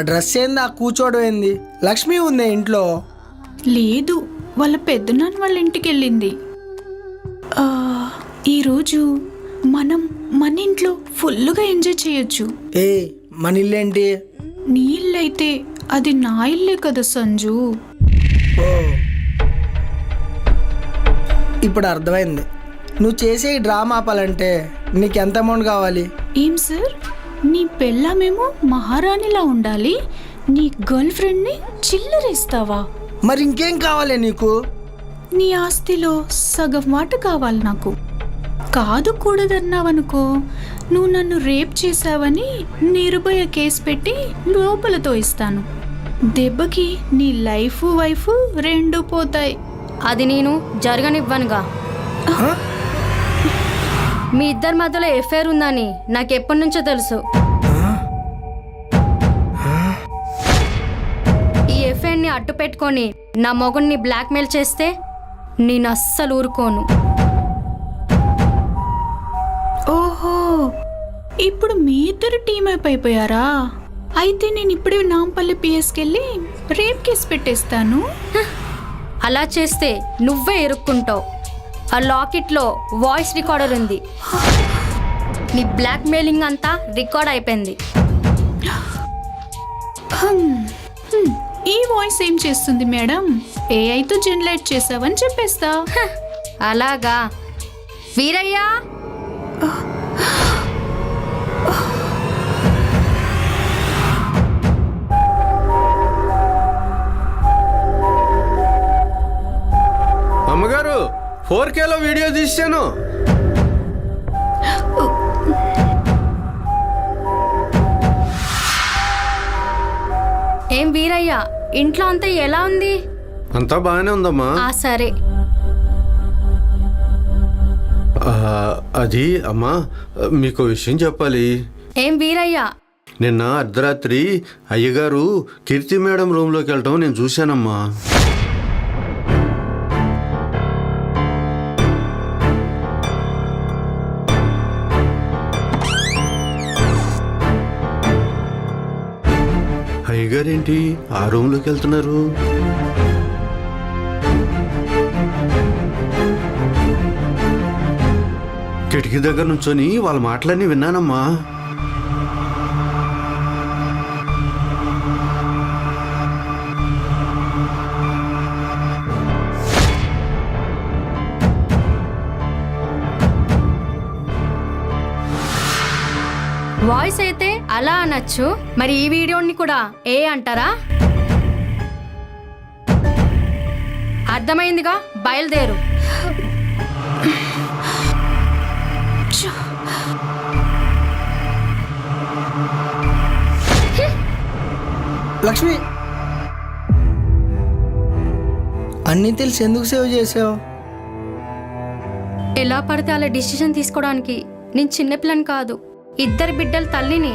Dress ఏంది, ఆ కూర్చోడం ఏంది? లక్ష్మి ఉంది ఇంట్లో? లేదు, వాళ్ళ పెద్దనాన్న వాళ్ళ ఇంటికి వెళ్ళింది. ఈరోజు మనం మన ఇంట్లో ఫుల్గా ఎంజాయ్ చేయొచ్చు. ఏ మన ఇల్లేంటి? నీ ఇల్లైతే అది నా ఇల్లే కదా సంజు. ఓ ఇప్పుడు అర్థమైంది. నువ్వు చేసే ఈ డ్రామా ఆపాలంటే నీకు ఎంత అమౌంట్ కావాలి? ఏం సార్, నీ పెళ్ళామేమో మహారాణిలా ఉండాలి, నీ గర్ల్ ఫ్రెండ్ని చిల్లరేస్తావా? మరి ఇంకేం కావాలి నీకు? నీ ఆస్తిలో సగం వాట కావాలి నాకు. కాదు కూడదన్నావనుకో, నువ్వు నన్ను రేప్ చేశావని నిర్భయ కేసు పెట్టి లోపలతో ఇస్తాను. దెబ్బకి నీ లైఫ్ వైఫ్ రెండు పోతాయి. అది నేను జరగనివ్వనుగా. మీ ఇద్దరి మధ్యలో ఎఫ్ఐఆర్ ఉందని నాకు ఎప్పటి నుంచో తెలుసు. ఈ ఎఫ్ఐఆర్ని అడ్డు పెట్టుకొని నా మొగుడిని బ్లాక్మెయిల్ చేస్తే నేను అస్సలు ఊరుకోను. ఓహో, ఇప్పుడు మీ ఇద్దరు టీమ్ అయిపోయారా? అయితే నేను ఇప్పుడే నాంపల్లి పిఎస్కి వెళ్ళి రేప్ కేసు పెట్టేస్తాను. అలా చేస్తే నువ్వే ఇరుక్కుంటావు. ఆ లాకెట్లో వాయిస్ రికార్డర్ ఉంది. నీ బ్లాక్మెయిలింగ్ అంతా రికార్డ్ అయిపోయింది. ఈ వాయిస్ ఏం చేస్తుంది మేడం? ఏఐతో జనరేట్ చేసావని చెప్పేస్తా. అలాగా వీరయ్య, అమ్మగారు 4Kలో వీడియో తీసాను. ఏం వీరయ్య, ఇంట్లో అంతా ఎలా ఉంది? అంతా బాగానే ఉందమ్మా. సరే. అది అమ్మా, మీకు విషయం చెప్పాలి. ఏం వీరయ్య? నిన్న అర్ధరాత్రి అయ్యగారు కీర్తి మేడం రూమ్లోకి వెళ్ళటం నేను చూశానమ్మా. అయ్యగారేంటి ఆ రూమ్లోకి వెళ్తున్నారు? కిటికీ దగ్గర నుంచొని వాళ్ళ మాటలన్నీ విన్నానమ్మా. వాయిస్ అయితే అలా అనొచ్చు, మరి ఈ వీడియోని కూడా ఏ అంటారా? అర్థమైందిగా, బయలుదేరు. లక్ష్మి, అన్నీ తెలిసి ఎందుకు సేవ్ చేసావు? ఎలా పడితే అలా డిసిషన్ తీసుకోవడానికి నేను చిన్నపిల్లని కాదు, ఇద్దరు బిడ్డల తల్లిని.